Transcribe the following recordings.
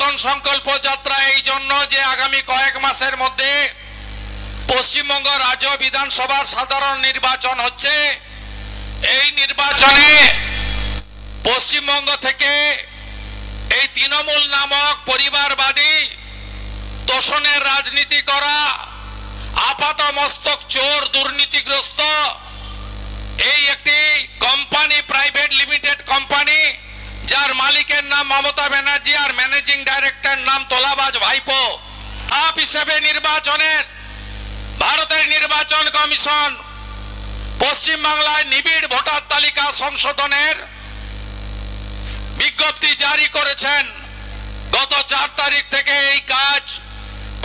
নতুন সংকল্প যাত্রা এই জন্য যে আগামী কয়েক মাসের মধ্যে পশ্চিমবঙ্গ রাজ্য বিধানসভার সাধারণ নির্বাচন হচ্ছে। এই নির্বাচনে পশ্চিমবঙ্গ থেকে এই তৃণমূল নামক পরিবারবাদী তোষণের রাজনীতি করা আপাতমস্তক চোর দুর্নীতিগ্রস্ত এই একটি কোম্পানি, প্রাইভেট লিমিটেড কোম্পানি, যার মালিকের নাম মমতা ব্যানার্জি আর ম্যানেজিং ডাইরেক্টর নাম তোলাবাজ ভাইপো, আপ হিসেবে নির্বাচনের ভারতের নির্বাচন কমিশন পশ্চিমবাংলায় নিবিড় ভোটার তালিকা সংশোধনের বিজ্ঞপ্তি জারি করেছেন। গত 4 তারিখ থেকে এই কাজ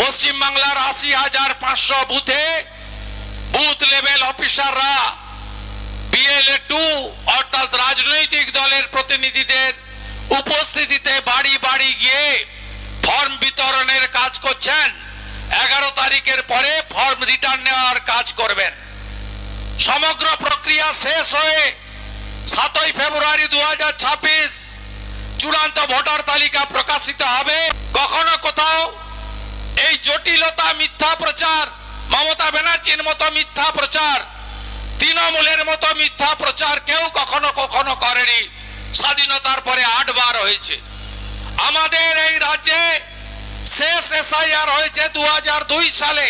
পশ্চিমবাংলার 80,500 বুথে বুথ লেভেল অফিসাররা BLA-2 অর্থাৎ রাজনৈতিক দলের প্রতিনিধিদের উপস্থিতিতে বাড়ি বাড়ি গিয়ে ফর্ম বিতরণের কাজ করছেন। 11 তারিখের পরে ফর্ম রিটার্ন নেওয়ার কাজ করবেন। সমগ্র প্রক্রিয়া শেষ হয়ে 7 ফেব্রুয়ারি 2026 চূড়ান্ত ভোটার তালিকা প্রকাশিত হবে। কখনো কোথাও এই জটিলতা, মিথ্যা প্রচার, মমতা ব্যানার্জির মতো মিথ্যা প্রচার, তৃণমূলের মতো মিথ্যা প্রচার কেউ কখনো কখনো করেনি। স্বাধীনতার পরে 8 বার হয়েছে। আমাদের এই রাজ্যে শেষ SIR হয়েছে 2002 সালে,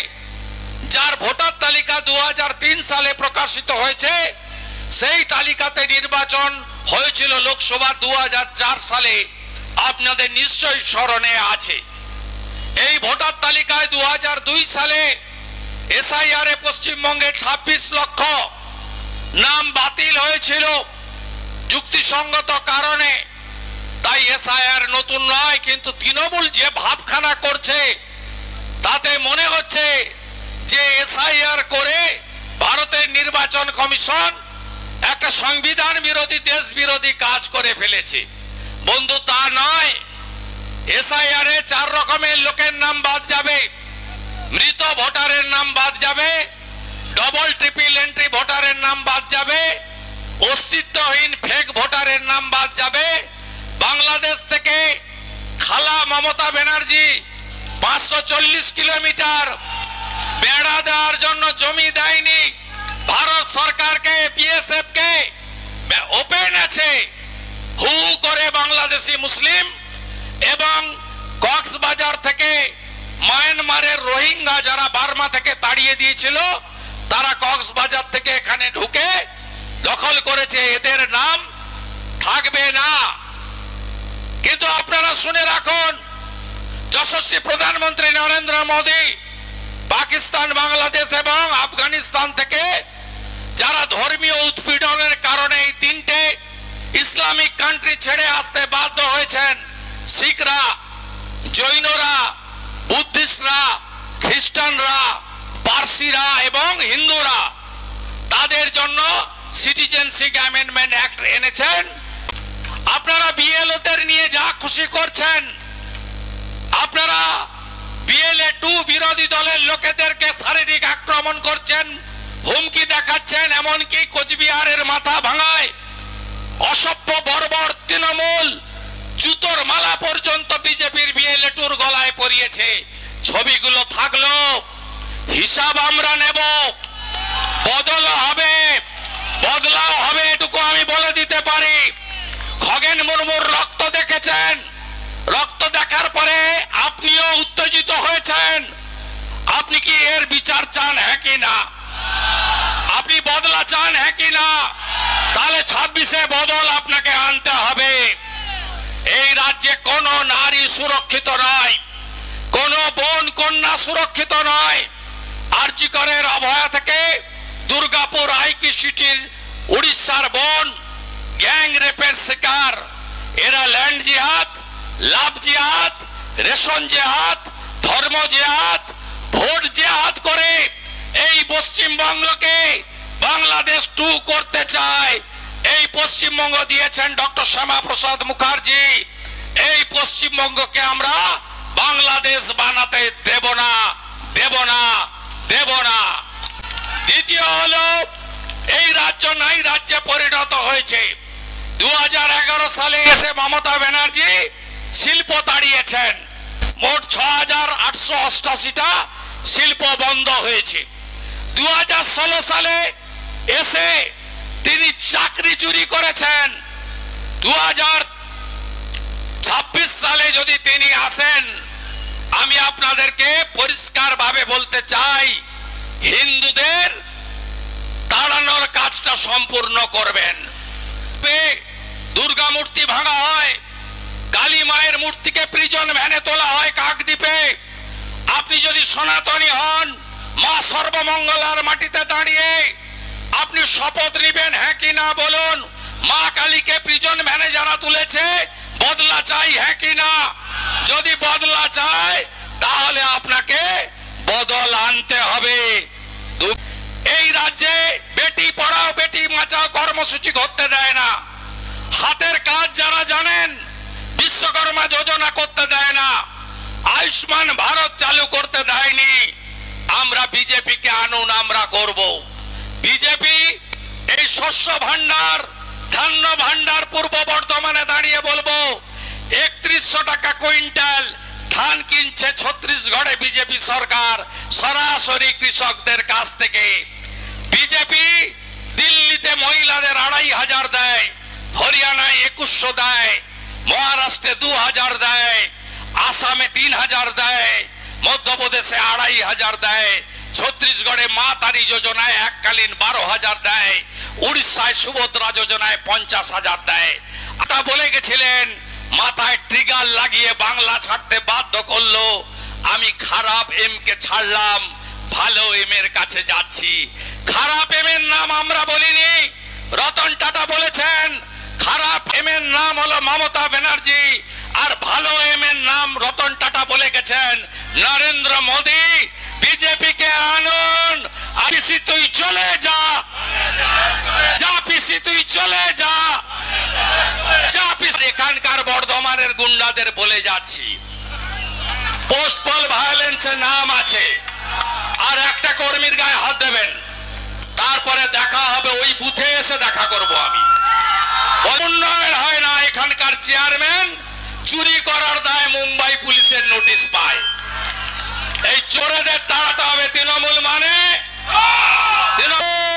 যার ভোটার তালিকা 2003 সালে প্রকাশিত হয়েছে। সেই তালিকাতে নির্বাচন হয়েছিল লোকসভা 2004 সালে, আপনাদের নিশ্চয়ই স্মরণে আছে। এই ভোটার তালিকায় 2002 সালে SIR এ পশ্চিমবঙ্গে 26 লক্ষ নাম বাতিল হয়েছিল যুক্তিসঙ্গত কারণে। তাই SIR নতুন নয়, কিন্তু তৃণমূল যে ভাবখানা করছে তাতে মনে হচ্ছে যে SIR করে ভারতের নির্বাচন কমিশন একটা সংবিধান বিরোধী, দেশ বিরোধী কাজ করে ফেলেছে। বন্ধু, তা নয়। SIR এ 4 রকমের লোকের নাম বাদ যাবে। মৃত ভোটারের নাম বাদ যাবে, ডবল ট্রিপল এন্ট্রি ভোটারের নাম বাদ যাবে, অস্তিত্বহীন ফেক ভোটারের নাম বাদ যাবে। বাংলাদেশ থেকে খালা মমতা ব্যানার্জি 540 কিলোমিটার বেড়া দেওয়ার জন্য জমি দেয়নি। ভারত সরকারকে, BSF কে ওপেন আছে হু করে বাংলাদেশি মুসলিম এবং কক্সবাজার থেকে মায়ানমারের রোহিঙ্গা যারা বার্মা থেকে তাড়িয়ে দিয়েছিল, তারা কক্সবাজার থেকে এখানে ঢুকে দখল করেছে। এদের নাম থাকবে না। কিন্তু আপনারা শুনে রাখুন, যশস্বী প্রধানমন্ত্রী নরেন্দ্র মোদী পাকিস্তান, বাংলাদেশ এবং আফগানিস্তান থেকে যারা ধর্মীয় উৎপীড়নের কারণে এই 3টে ইসলামিক কান্ট্রি ছেড়ে আসতে বাধ্য হয়েছেন, শিখরা, জৈনরা, বুদ্ধিস্টরা, খ্রিস্টানরা, পার্সিরা এবং হিন্দুরা, তাদের জন্য সিটিজেনশিপ অ্যামেন্ডমেন্ট অ্যাক্ট এনেছেন। আপনারা BLO-দের নিয়ে যা খুশি করছেন, আপনারা BLA-2 বিরোধী দলের লোকেদেরকে শারীরিক আক্রমণ করছেন, হুমকি দেখাচ্ছেন, এমনকি কোচবিহারের মাথা ভাঙায় অসভ্য বর্বর তৃণমূল জুতোর মালা পর্যন্ত বিজেপির BLA-2 গলায় পরিয়েছে। ছবিগুলো থাকলো, হিসাব আমরা নেব, বদলাও হবে, এটুকু আমি বলে দিতে পারি। খগেন মুর্মুর রক্ত দেখেছেন, রক্ত দেখার পরে আপনিও উত্তেজিত হয়েছেন। আপনি কি এর বিচার চান, হ্যাঁ কি না? আপনি বদলা চান, হ্যাঁ কি না? তাহলে 26-এ বদল আপনাকে আনতে হবে। এই রাজ্যে কোনো নারী সুরক্ষিত নয়, কোনো বোন কন্যা সুরক্ষিত নয়। আরজি করের অভয়া থেকে দুর্গাপুর আইকি সিটির উড়িষ্যার বোন গ্যাং রেপের শিকার। এরা ল্যান্ড জিহাদ, লাভ জিহাদ, রেশন জিহাদ, ধর্ম জিহাদ, ভোট জিহাদ করে এই পশ্চিমবঙ্গকে বাংলাদেশ 2 করতে চায়। এই পশ্চিমবঙ্গ দিয়েছেন ডক্টর শ্যামা প্রসাদ মুখার্জি। এই পশ্চিমবঙ্গকে আমরা বাংলাদেশ বানাতে দেব না। দ্বিতীয় হলো, এই রাজ্য নাই রাজ্যে পরিণত হয়েছে। 2011 সালে এসে মমতা ব্যানার্জি শিল্প তাড়িয়েছেন। মোট ৬,৮৮৮টা শিল্প বন্ধ হয়েছে। 2016 সালে এসে তিনি চাকরি চুরি করেছেন। 2026 সালে যদি তিনি আসেন, আমি আপনাদেরকে পরিষ্কার ভাবে বলতে চাই, হিন্দুদের তাড়ানোর কাজটা সম্পূর্ণ করবেন। দুর্গা মূর্তি ভাঙা হয়, কালী মায়ের মূর্তিকে প্রিজন ভ্যানে তোলা হয় কাকদ্বীপে। আপনি যদি সনাতনী হন, মা সর্বমঙ্গলার মাটিতে দাঁড়িয়ে আপনি শপথ নেবেন, হ্যাঁ কি না বলুন। মা কালীকে প্রিজন ভ্যানে যারা তুলেছে, বদলা চাই, হ্যাঁ কি না? যদি বদলা চায় তাহলে আপনাকে বদল আনতে হবে। এই রাজ্যে বেটি পড়াও বেটি বাঁচাও কর্মসূচি করতে দেয় না। হাতের কাজ যারা জানেন, বিশ্বকর্মা যোজনা করতে দেয় না। আয়ুষ্মান ভারত চালু করতে দেয়নি। আমরা বিজেপিকে আনুন, আমরা করব। বিজেপি এই শস্য ভান্ডার, ধান্য ভান্ডার পূর্ব বর্ধমানে দাঁড়িয়ে বলবো, 3100 টাকা কুইন্টাল ধান কিনছে ছত্তিশগড়ে বিজেপি সরকার সরাসরি কৃষকদের কাছ থেকে। বিজেপি দিল্লিতে মহিলাদের 2500 দেয়, হরিয়ানায় 2100 দেয়, মহারাষ্ট্রে 2000 দেয়, আসামে 3000 দেয়, মধ্যপ্রদেশে 2500 দেয়, ছত্তিশগড়ে মা তারি যোজনায় এককালীন 12,000 দেয়, উড়িষ্যায় সুভদ্রা যোজনায় 50,000 দেয়। এটা বলে গেছিলেন, মাথায় ট্রিগার লাগিয়ে বাংলা ছাড়তে বাধ্য করলো। আমি খারাপ এম কে ছাড়লাম, ভালো এম এর কাছে যাচ্ছি। খারাপ এম এর নাম আমরা বলিনি, রতন টাটা বলেছেন। খারাপ এম এর নাম হলো মমতা ব্যানার্জি, আর ভালো এম এর নাম রতন টাটা বলে গেছেন নরেন্দ্র মোদী। বিজেপি কে আনুন। পিসি তুই চলে যা, যা পিসি তুই চলে যা, যা পিসি। এখানকার বর্ধমানের গুন্ডাদের বলে যাচ্ছি, পোস্টপল ভায়োলেন্সের নাম আছে, আর একটা কর্মীর গায়ে হাত দেবেন, তারপরে দেখা হবে, ওই বুথে এসে দেখা করব আমি। উন্নয়ন হয় না। এখানকার চেয়ারম্যান চুরি করার দায়ে মুম্বাই পুলিশের নোটিশ পায়। এই চোরেদের তাড়াতে হবে। তৃণমূল মানে তৃণমূল।